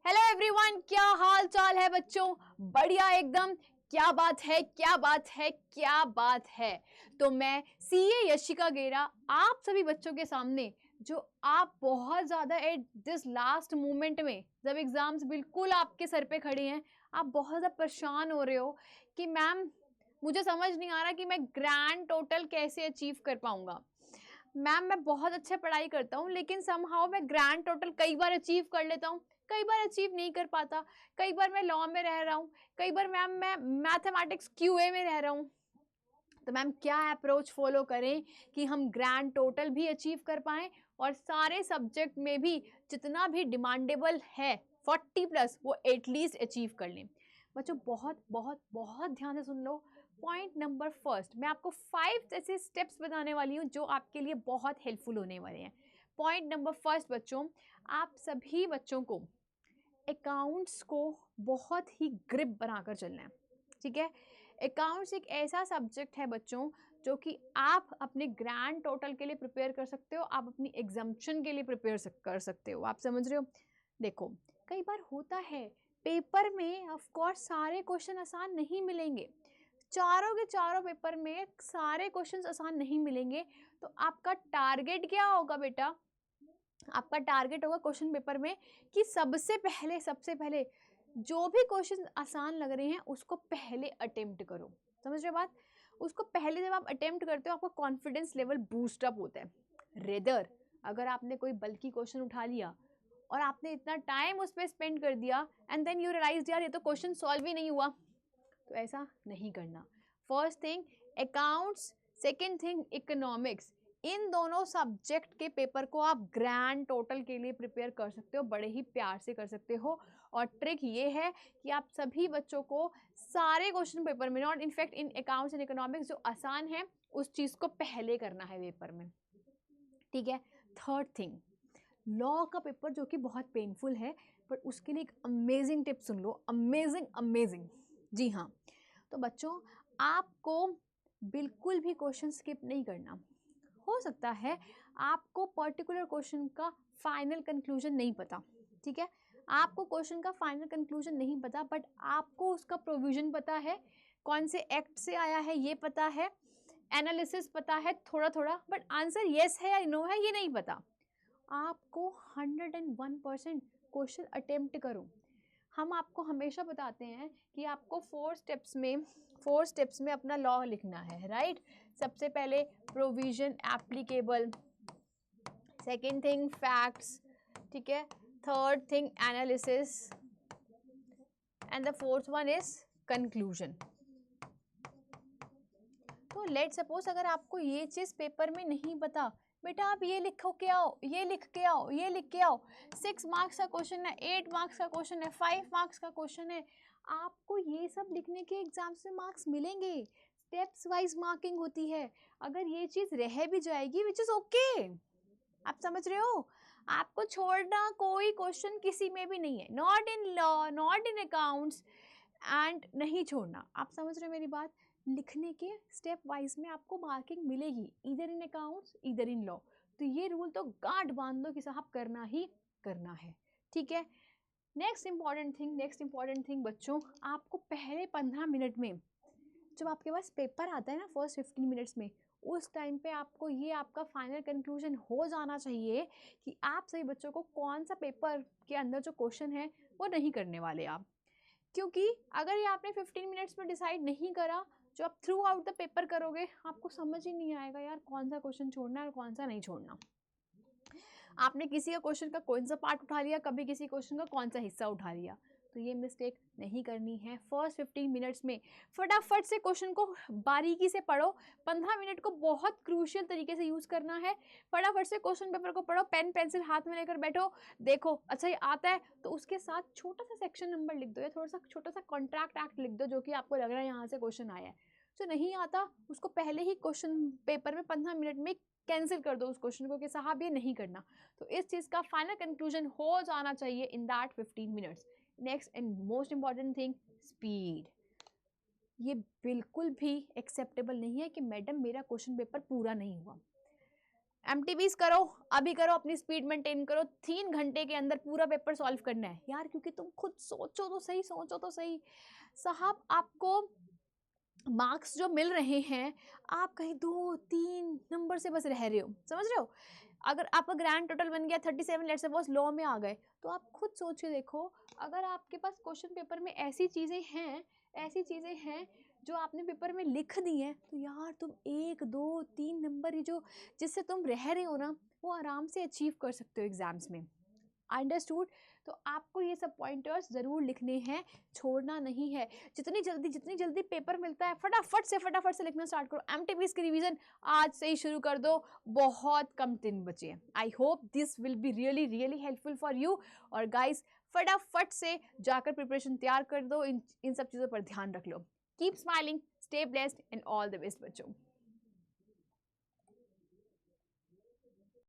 Hello everyone, क्या हाल चाल है बच्चों? बढ़िया एकदम। क्या बात है, क्या बात है, क्या बात है। तो मैं सीए यशिका गेरा आप सभी बच्चों के सामने, जो आप बहुत ज़्यादा एट दिस लास्ट मोमेंट में, जब एग्जाम्स बिल्कुल आपके सर पे खड़े हैं, आप बहुत ज़्यादा परेशान हो रहे हो कि मैम मुझे समझ नहीं आ रहा कि मैं ग्रैंड टोटल कैसे अचीव कर पाऊंगा। मैम मैं बहुत अच्छे पढ़ाई करता हूँ लेकिन समहाउ मैं ग्रैंड टोटल कई बार अचीव कर लेता हूँ, कई बार अचीव नहीं कर पाता। कई बार मैं लॉ में रह रहा हूँ, कई बार मैम मैं मैथमेटिक्स क्यूए में रह रहा हूँ। तो मैम क्या अप्रोच फॉलो करें कि हम ग्रैंड टोटल भी अचीव कर पाएं और सारे सब्जेक्ट में भी जितना भी डिमांडेबल है 40+ वो एटलीस्ट अचीव कर लें। बच्चों बहुत बहुत बहुत ध्यान से सुन लो। पॉइंट नंबर फर्स्ट, मैं आपको 5 ऐसे स्टेप्स बताने वाली हूँ जो आपके लिए बहुत हेल्पफुल होने वाले हैं। पॉइंट नंबर फर्स्ट बच्चों, आप सभी बच्चों को अकाउंट्स को बहुत ही ग्रिप बनाकर चलना है, ठीक है। अकाउंट्स एक ऐसा सब्जेक्ट है बच्चों जो कि आप अपने ग्रैंड टोटल के लिए प्रिपेयर कर सकते हो, आप अपनी एग्जाम्पशन के लिए प्रिपेयर कर सकते हो। आप समझ रहे हो? देखो, कई बार होता है पेपर में ऑफ कोर्स सारे क्वेश्चन आसान नहीं मिलेंगे, चारों के चारों पेपर में सारे क्वेश्चंस आसान नहीं मिलेंगे। तो आपका टारगेट क्या होगा बेटा? आपका टारगेट होगा क्वेश्चन पेपर में कि सबसे पहले जो भी क्वेश्चन आसान लग रहे हैं उसको पहले अटेम्प्ट करो। समझ रहे हो बात? उसको पहले जब आप अटेम्प्ट करते हो आपका कॉन्फिडेंस लेवल बूस्ट अप होता है। रेदर अगर आपने कोई बल्कि क्वेश्चन उठा लिया और आपने इतना टाइम उस पर स्पेंड कर दिया एंड देन यू रियलाइज यार ये तो क्वेश्चन सॉल्व ही नहीं हुआ, तो ऐसा नहीं करना। First thing accounts, second thing economics, इन दोनों सब्जेक्ट के पेपर को आप ग्रैंड टोटल के लिए प्रिपेयर कर सकते हो, बड़े ही प्यार से कर सकते हो। और ट्रिक ये है कि आप सभी बच्चों को सारे क्वेश्चन पेपर में, not in fact in accounts and economics जो आसान है उस चीज़ को पहले करना है पेपर में, ठीक है। थर्ड थिंग, लॉ का पेपर जो कि बहुत पेनफुल है, पर उसके लिए एक अमेजिंग टिप सुन लो। अमेजिंग अमेजिंग, जी हाँ। तो बच्चों आपको बिल्कुल भी क्वेश्चन स्किप नहीं करना। हो सकता है आपको पर्टिकुलर क्वेश्चन का फाइनल कंक्लूजन नहीं पता, ठीक है। आपको क्वेश्चन का फाइनल कंक्लूजन नहीं पता बट आपको उसका प्रोविजन पता है, कौन से एक्ट से आया है ये पता है, एनालिसिस पता है थोड़ा थोड़ा, बट आंसर येस है या नो है ये नहीं पता। आपको 101% क्वेश्चन अटेम्प्ट करो। हम आपको हमेशा बताते हैं कि आपको 4 स्टेप्स में अपना लॉ लिखना है, राइट। सबसे पहले provision applicable, second thing facts, ठीक है, third thing analysis and the fourth one is conclusion. तो लेट सपोज अगर आपको ये चीज़ पेपर में नहीं पता, बेटा आप ये लिखो के आओ, ये लिख के आओ, ये लिख के आओ। 6 मार्क्स का क्वेश्चन है, 8 मार्क्स का क्वेश्चन है, 5 मार्क्स का क्वेश्चन है, आपको ये सब लिखने के एग्जाम्स में मार्क्स मिलेंगे। स्टेप्स वाइज मार्किंग होती है। अगर ये चीज़ रह भी जाएगी विच इज़ ओके, आप समझ रहे हो? आपको छोड़ना कोई क्वेश्चन किसी में भी नहीं है, not in law, not in accounts, and नहीं छोड़ना। आप समझ रहे हो मेरी बात? लिखने के स्टेप वाइज में आपको मार्किंग मिलेगी, इधर इन अकाउंट्स इधर इन लॉ। तो ये रूल तो गांठ बांध दो कि साहब करना ही करना है, ठीक है। नेक्स्ट इंपॉर्टेंट थिंग बच्चों, आपको पहले 15 मिनट में जब आपके पास पेपर आता है ना, फर्स्ट 15 मिनट्स में, उस टाइम पे आपको ये आपका फाइनल कंक्लूजन हो जाना चाहिए कि आप सभी बच्चों को कौन सा पेपर के अंदर जो क्वेश्चन है वो नहीं करने वाले आप। क्योंकि अगर ये आपने 15 मिनट्स में डिसाइड नहीं करा, जो आप थ्रू आउट द पेपर करोगे आपको समझ ही नहीं आएगा यार कौन सा क्वेश्चन छोड़ना है और कौन सा नहीं छोड़ना। आपने किसी का क्वेश्चन का कौन सा पार्ट उठा लिया, कभी किसी क्वेश्चन का कौन सा हिस्सा उठा लिया, तो ये मिस्टेक नहीं करनी है। फर्स्ट 15 मिनट्स में फटाफट से क्वेश्चन को बारीकी से पढ़ो। 15 मिनट को बहुत क्रूशियल तरीके से यूज़ करना है। फटाफट से क्वेश्चन पेपर को पढ़ो, पेन पेंसिल हाथ में लेकर बैठो, देखो अच्छा ये आता है तो उसके साथ छोटा सा सेक्शन नंबर लिख दो या थोड़ा सा छोटा सा कॉन्ट्रैक्ट एक्ट लिख दो जो कि आपको लग रहा है यहाँ से क्वेश्चन आया है। जो नहीं आता उसको पहले ही क्वेश्चन पेपर में 15 मिनट में कैंसिल कर दो उस क्वेश्चन को कि साहब ये नहीं करना। तो इस चीज़ का फाइनल कंक्लूजन हो जाना चाहिए in that 15 minutes. Next and most important thing, speed. ये बिल्कुल भी एक्सेप्टेबल नहीं है कि मैडम मेरा क्वेश्चन पेपर पूरा नहीं हुआ एमटीबीज करो, अभी करो, अपनी स्पीड मेंटेन करो, 3 घंटे के अंदर पूरा पेपर सॉल्व करना है यार, क्योंकि तुम खुद सोचो तो सही, सोचो तो सही साहब, आपको मार्क्स जो मिल रहे हैं, आप कहीं 2-3 नंबर से बस रह रहे हो, समझ रहे हो। अगर आपका ग्रैंड टोटल बन गया 37, लेट्स सपोज लॉ में आ गए, तो आप खुद सोच के देखो, अगर आपके पास क्वेश्चन पेपर में ऐसी चीज़ें हैं जो आपने पेपर में लिख दी हैं, तो यार तुम 1-2-3 नंबर ही जो जिससे तुम रह रहे हो ना, वो आराम से अचीव कर सकते हो एग्जाम्स में। अंडरस्टूड। तो आपको ये सब पॉइंटर्स ज़रूर लिखने हैं, छोड़ना नहीं है। जितनी जल्दी पेपर मिलता है, फटाफट से लिखना स्टार्ट करो। एमटीपीज की रिवीजन आज से ही शुरू कर दो, बहुत कम दिन बचे हैं। I hope this will be really really helpful for you. और गाइस फटाफट से जाकर प्रिपरेशन तैयार कर दो, इन सब चीज़ों पर ध्यान रख लो। Keep smiling, stay blessed and all the best बच्चों।